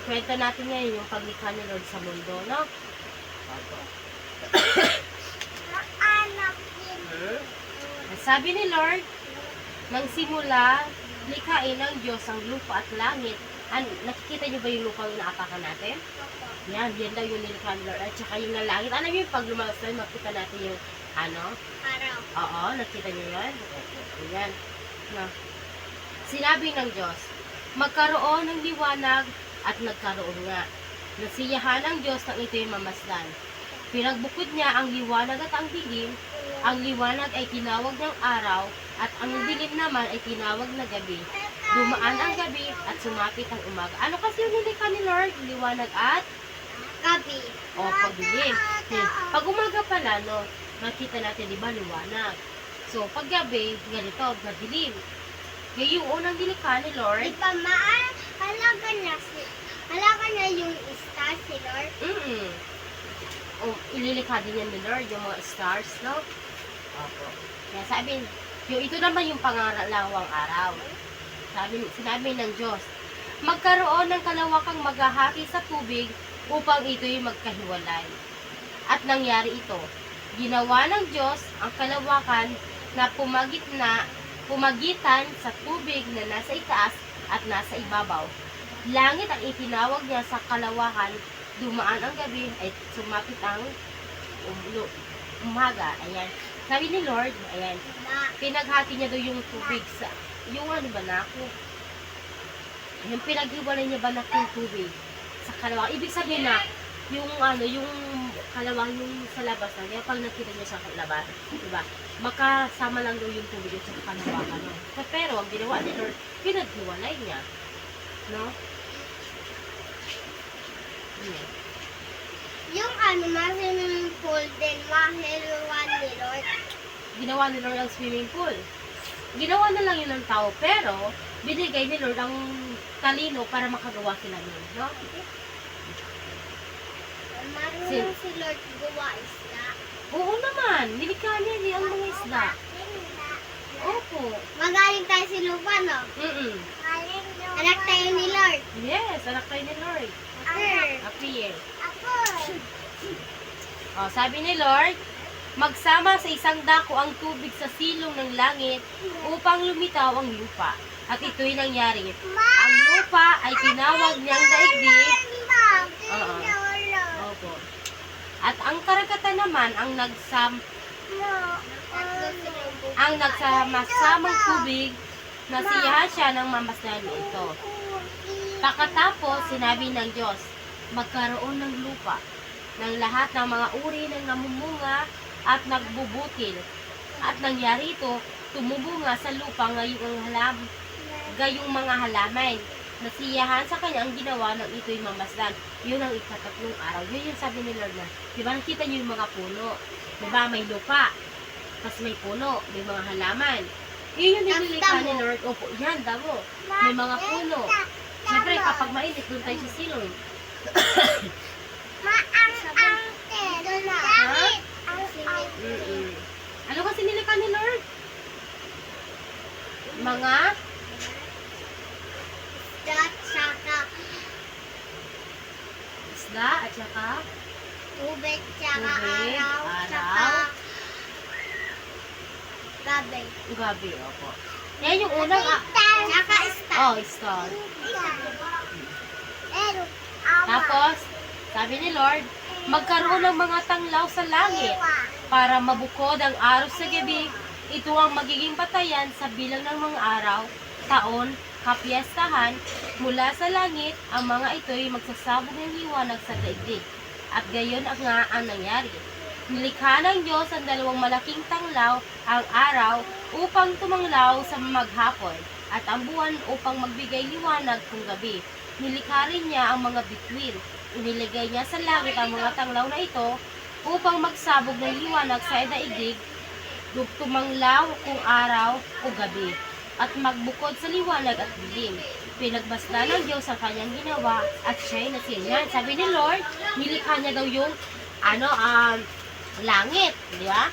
Kwento natin ngayon yung paglikha ni Lord sa mundo, no? Sabi ni Lord, nang simula, likhain ng Diyos ang lupa at langit. Nakikita niyo ba yung lupa yung naapakan natin? Yan daw yung nilikha ni Lord. At saka yung langit. Alam niyo yung pag lumalas tayo, makita natin yung Araw. Oo, nakita niyo yan? Yan. No. Sinabi ng Diyos, magkaroon ng liwanag at nagkaroon nga. Nasiyahan ng Diyos nang ito'y mamasdan. Pinagbukod niya ang liwanag at ang dilim. Ang liwanag ay tinawag ng araw at ang dilim naman ay tinawag na gabi. Dumaan ang gabi at sumapit ang umaga. Ano kasi yung nilikha ni Lord? Liwanag at Gabi. opo, dilim. Pag umaga pala, no, makita natin, di ba, liwanag. So, pag gabi, ganito, madilim. Kaya yung unang nilikha ni Lord, Di ba, halaga na yung star si Lord? Ililikha din yan ni Lord, yung mga stars, no? Opo. Kaya sabi, ito naman yung pangalawang araw. Sinabi ng Diyos, magkaroon ng kalawakang maghahati sa tubig upang ito'y magkahiwalay. At nangyari ito. Ginawa ng Diyos ang kalawakan na pumagitan sa tubig na nasa itaas at nasa ibabaw. Langit ang itinawag niya sa kalawakan. Dumaan ang gabi ay sumapit ang umaga. Ayan. Sabi ni Lord, ayan, pinaghati niya daw yung tubig sa, yung yung pinaghiwalay niya banak yung tubig sa kalawakan. Ibig sabihin na, yung kalawang yung sa labas na, kaya pag nakita niya sa labas, diba, makasama lang daw yung tubig sa kalawakan. No? Pero, ang ginawa ni Lord, pinaghiwalay niya. No? Yeah. Yung swimming pool din, mahiluwa ni Lord. Ginawa ni Lord ang swimming pool. Ginawa na lang yun ng tao, pero binigay ni Lord ang talino para makagawa sila nun. No? Marunong si Lord gawa isda. Oo naman, nilikha niya ang mga isda. Opo. Magaling tayo si lupa, no? Anak tayo ni Lord. Yes, anak tayo ni Lord. Appear. Sabi ni Lord, magsama sa isang dako ang tubig sa silong ng langit upang lumitaw ang lupa. At ito'y nangyari. Ang lupa ay tinawag niyang daigdig. Opo. At ang karagatan naman ang nagsama-samang tubig, nasiyahan siya ng mamasdan ito. Pagkatapos, sinabi ng Diyos, magkaroon ng lupa ng lahat ng mga uri ng namumunga at nagbubutil. At nangyari ito, tumubunga sa lupa gayong mga halaman. Nasiyahan sa kanya ang ginawa ng ito'y mamasdan. Yun ang ikatatlong araw. Yun yung sabi ni Lord na, di ba nakita niyo yung mga puno? Di ba may lupa? Tapos may puno, may mga halaman. Yun yung nilikha ni Lord. Opo, yan, damo. May mga puno. Siyempre, kapag mainit, doon tayo sa silong. Ano kasi nilikha ni Lord? Mga isda at saka Tubig, tsaka tubig, araw, tsaka araw, gabi. gabi. Opo. Yan yung unang Tsaka star. star. Pero, Tapos, sabi ni Lord, magkaroon ng mga tanglaw sa langit para mabukod ang araw sa gabi. Ito ang magiging batayan sa bilang ng mga araw, taon, kapiyastahan. Mula sa langit, ang mga ito'y magsasabog ng liwanag sa daigdig. At gayon ang nangyari. Nilikha ng Diyos ang dalawang malaking tanglaw, ang araw upang tumanglaw sa maghapon, at ang buwan upang magbigay liwanag kung gabi. Nilikha rin niya ang mga bituin. Inilagay niya sa langit ang mga tanglaw na ito upang magsabog ng liwanag sa daigdig, tumanglaw kung araw o gabi, at magbukod sa liwanag at dilim. Pinagbasda ng Diyos ang kanyang ginawa at siya'y nasiyahan. Sabi ni Lord, nilikha niya daw yung langit, di ba?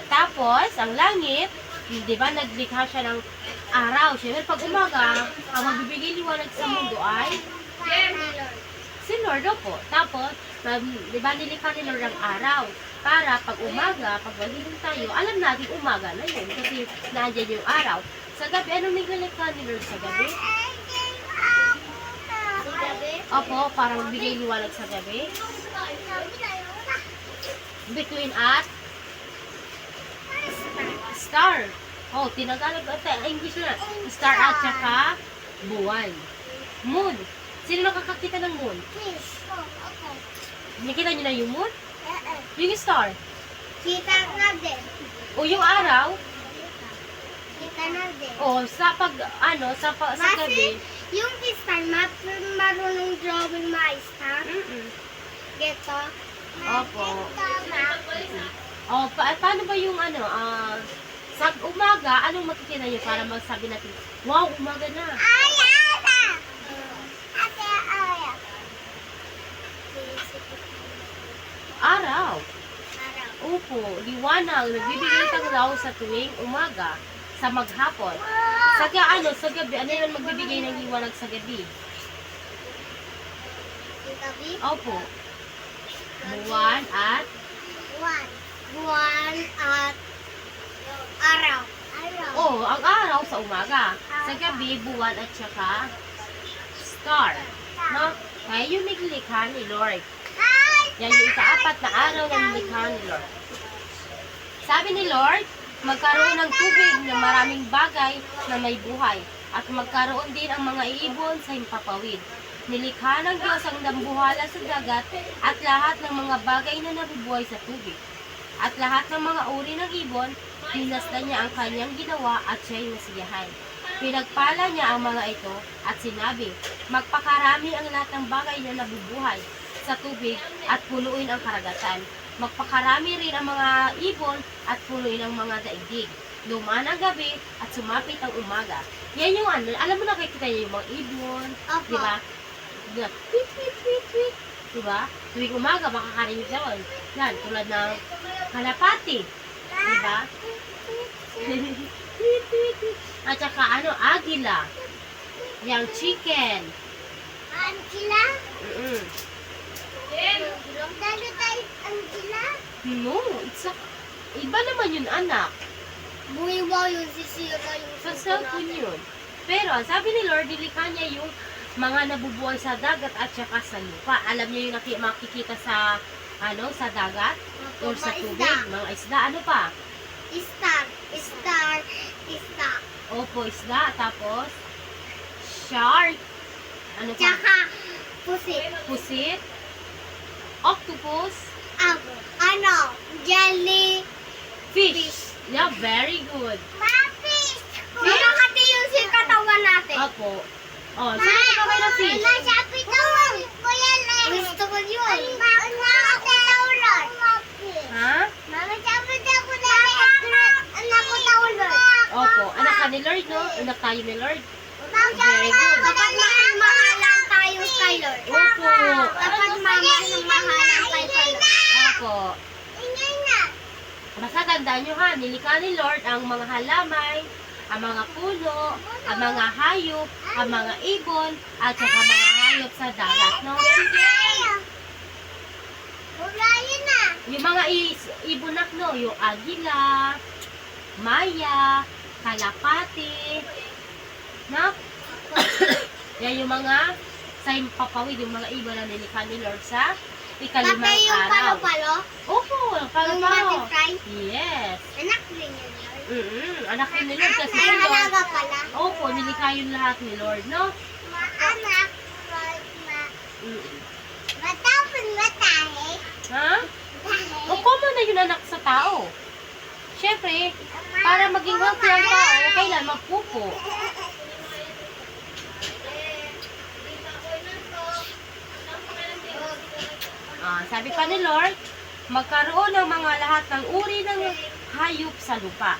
Tapos, ang langit, di ba, naglikha siya ng araw. Siyempre, pag umaga, ang magbibigay liwanag sa mundo ay Si Lord po. Tapos, di ba nilikha ni Lord ang araw? Para pag umaga, pag maghilom tayo, alam natin umaga na yun. Kasi nandiyan yung araw. Sa gabi, anong nilikha ni Lord sa gabi? Opo, para magbigay liwanag sa gabi. Between at star. Oh, tinagalog at English na. Star at saka buwan. Moon. Sino nakakakita ng moon? Nakita niyo na yung moon? Yung star. Kita na din. O yung araw? Kita na din. O sa pag sa gabi. Yung star, marunong drawing maestar. Geto. Opo. O paano ba yung sa umaga, anong makikita niyo para magsabi natin, wow, umaga na. Araw. Opo, liwanag, nagbibigay tanglaw sa tuwing umaga, sa maghapon. Sa gabi, ano yun magbibigay ng liwanag sa gabi? Opo. Buwan at Buwan at araw. ang araw sa umaga. Sa gabi, buwan at saka star. No? Kaya yung nilikha ni Lord. Yan yung ikaapat na araw na nilikha ni Lord. Sabi ni Lord, magkaroon ng tubig na maraming bagay na may buhay. At magkaroon din ang mga ibon sa himpapawid. Nilikha ng Diyos ang dambuhala sa dagat at lahat ng mga bagay na nabubuhay sa tubig. At lahat ng mga uri ng ibon, hinasdan niya ang kanyang ginawa at siya'y nasiyahan. Pinagpala niya ang mga ito at sinabi, magpakarami ang lahat ng bagay na nabubuhay sa tubig at punuin ang karagatan. Magpakarami rin ang mga ibon at punuin ang mga daigdig. Dumaan ang gabi at sumapit ang umaga. Yan yung alam mo nakikita niyo yung mga ibon, Opo. di ba? Tweet, tweet, tweet, tweet. Diba? Tuwing umaga, makakarinig naman. Yan, tulad ng kalapati. Diba? At saka agila. Yang chicken. Angela? Mm-mm. Dalo tayo Angela? No, iba naman yun, anak. Buiwaw yung sisira yung Sa cellphone yun. Pero, sabi ni Lord, nilikha niya yung mga nabubuhay sa dagat at saka sa lupa. Alam niyo yung makikita sa sa dagat or sa tubig, mga isda. Ano pa? Star. Opo, isda. Tapos shark. Ano pa? Tsaka pusit. Pusit. Octopus. Jelly. Fish. Yeah, very good. Fish! Makakati yung si katawan natin. Opo. Oh, sino ka ba ng fish? Sabi tawag. Gusto ko yun. Ako tawag. Ha? Mama, sabi ko na anak ko tawag. Opo. Anak ka ni Lord, no? Anak tayo ni Lord. Very good. Dapat mahal-mahalan tayo kay Lord. Opo. Dapat mahal-mahalan tayo kay Lord. Opo. Basta tandaan nyo ha, nilikha ni Lord ang mga halamay, ang mga puno, ang mga hayop, ang mga ibon, at saka mga hayop sa dagat, no? Yung mga ibunak, no? Yung agila, maya, kalapati, no? Yan yung mga sa himpapawid, yung mga ibon na nilikha ni Lord sa ikalimang Pati yung araw. palo-palo? Opo, Yung palo-palo. matitry? Yes. Anak din yun, Lord. Anak ni Lord kasi Ay, si Lord. alaga pala. Opo, nilikha yung lahat ni Lord, no? Anak, Mm-mm. matapon ba tayo? Ha? O, common na yun anak sa tao. Siyempre, para maging healthy ang tao, kailan magpupo. Sabi pa ni Lord, magkaroon ng mga lahat ng uri ng hayop sa lupa.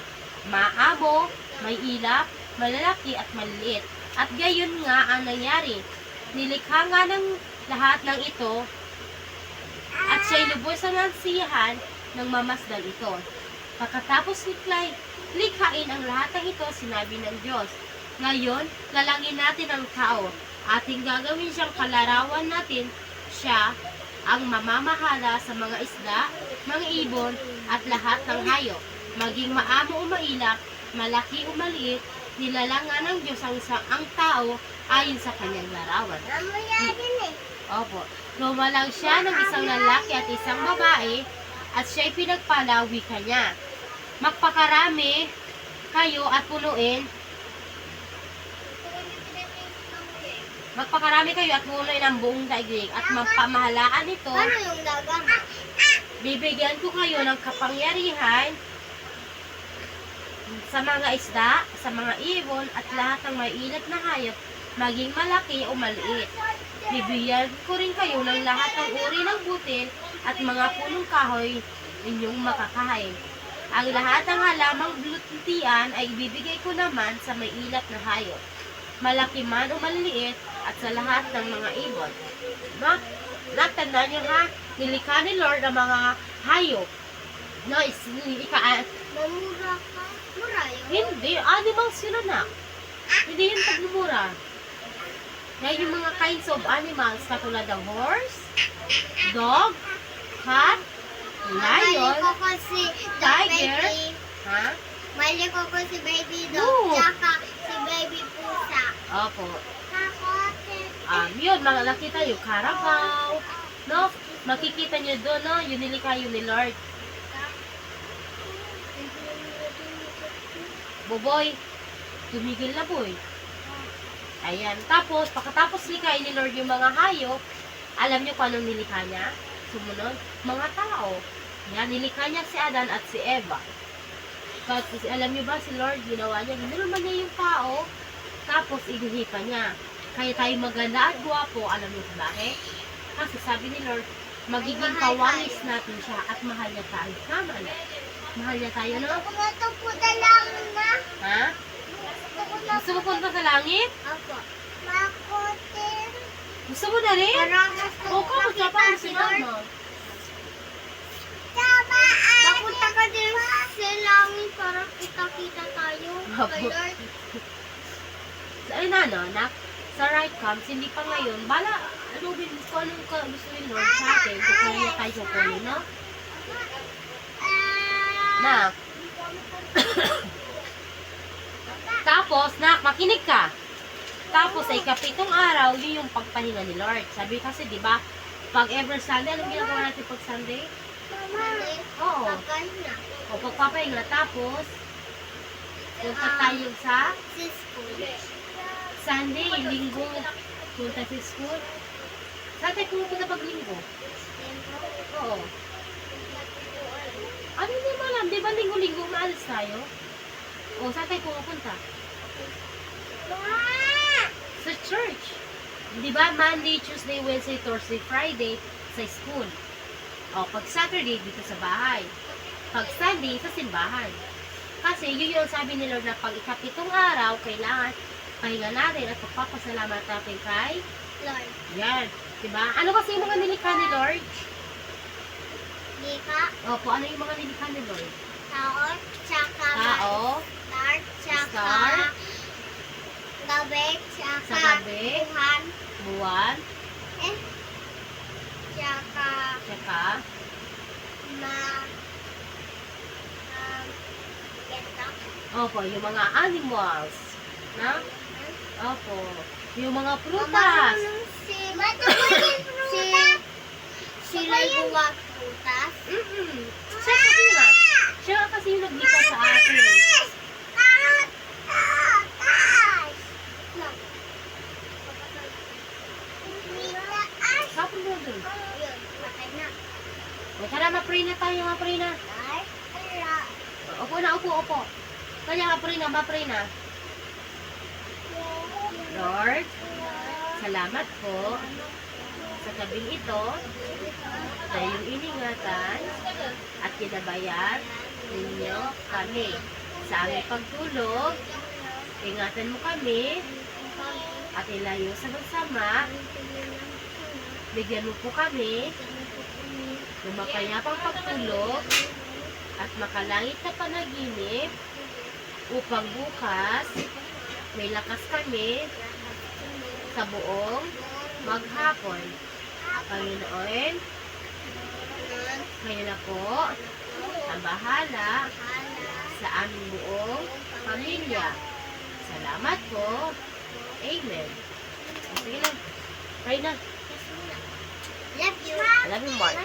Maamo, may ilap, malalaki at maliliit. At gayon nga ang nangyari. Nilikha nga ng lahat ng ito at siya'y lubos na nasiyahan ng mamasdan ito. Pagkatapos likhain ang lahat ng ito, sinabi ng Diyos, ngayon, lalangin natin ang tao Ating gagawin siyang kalarawan natin, siya ang mamamahala sa mga isda, mga ibon, at lahat ng hayop. Maging maamo o mailap, malaki o maliit, nilalangan ng Diyos ang tao ayon sa kanyang larawan. Mamaya din eh. Opo. Lumalang siya ng isang lalaki at isang babae, at siya'y pinagpala, wika niya. Magpakarami kayo at punuin. Magpakarami kayo at punuin ang buong daigdig at magpamahalaan ito. Ano yung dagang? Bibigyan ko kayo ng kapangyarihan sa mga isda, sa mga ibon, at lahat ng may ilat na hayop, maging malaki o maliit. Bibigyan ko rin kayo ng lahat ng uri ng butil at mga punong kahoy inyong makakain. Ang lahat ng halamang lutian ay ibibigay ko naman sa may ilat na hayop, malaki man o maliliit, at sa lahat ng mga ibon. Natandaan niyo ha, nilikha ni Lord ang mga hayop. No, Mamura ka? Mura yun? hindi, animals yun anak. Hindi yun pagmumura. Kaya yung mga kinds of animals, katulad ng horse, dog, cat, Mali lion, ko kasi tiger, baby. ha? Mali ko kasi baby No. dog. Tsaka si baby pusa. Opo. Kakote. Yun, mga nakita yung carabao, no? Makikita nyo doon, no? Yun nilikha yun ni Lord. Boboy, tumigil na boy. Ayan. Tapos, pagkatapos likhain ni Lord yung mga hayop, alam nyo kung anong nilikha niya? Sumunod, mga tao. Yan, nilikha niya si Adan at si Eva. Kasi alam nyo ba, si Lord, ginawa niya, ginulman niya yung tao, tapos inihipa niya. Kaya tayo maganda at guwapo, alam nyo ba bakit? Kasi sabi ni Lord, magiging kawangis natin siya at mahal niya tayo. Tama na. Mahal niya tayo, no? Ako na ito po dalangin na. Ha? Ako na Gusto mo punta sa langit? Ako. Makote. Gusto mo na rin? Parang gusto O, ko kamusta pa makita si si Lord. Mama? Mapunta ka din sa langit para kita-kita tayo. Apo. Kay Lord. Ay na, no? Sa right comes, hindi pa ngayon. Bala, ano gusto gusto ni Lord sa atin? Kung kaya niya tayo kukunin, no? Nak. Tapos, makinig ka. Tapos, sa ikapitong araw, yun yung pagpahinga ni Lord. Sabi kasi, di ba, pag ever Sunday, anong ginagawa natin pag Sunday? Oo. Pagkaina. O, pagpapahinga. Tapos, punta tayo sa Si school. Sunday, linggo, punta sa school. Saan tayo pumunta pag linggo? Oo. Ano hindi mo alam? Di ba linggo-linggo maalis tayo? O, saan tayo pumunta? Sa church. Di ba Monday, Tuesday, Wednesday, Thursday, Friday sa school. O, pag Saturday, dito sa bahay. Pag Sunday, sa simbahan. Kasi yun yung sabi ni Lord na pag ikapitong araw, kailangan pahinga natin at pagpapasalamat natin kay Lord. yan. Diba? Ano kasi yung mga nilikha ni Lord? Lika. Opo, ano yung mga nilikha ni Lord? Tao. Tsaka. Tao, Star. Tsaka. Star. Gabi. Tsaka. Sa gabi. Tuhan. buwan, Tsaka. tsaka, Ganda. opo, yung mga animals. Na? Opo. Yung mga prutas. Marunong si... Sila yung prutas. Siya kasi nga. Siya kasi yung naglikha sa atin. Kapag mo dun. Yun, patay na. O, tara, ma-pray na tayo, ma-pray na. Opo na, opo. Kanya, ma-pray na. Lord, salamat po sa gabing ito na yung iningatan at kinabayan ninyo kami. Sa aming pagtulog, ingatan mo kami at ilayo sa masama. Bigyan mo po kami ng mapayapang pagtulog at makalangit na panaginip upang bukas may lakas kami sa buong maghapon. Panginoon, kayo na po ang bahala sa aming buong pamilya. Salamat po. Amen. Sige na. Pray na. Love you. I love you, Mark.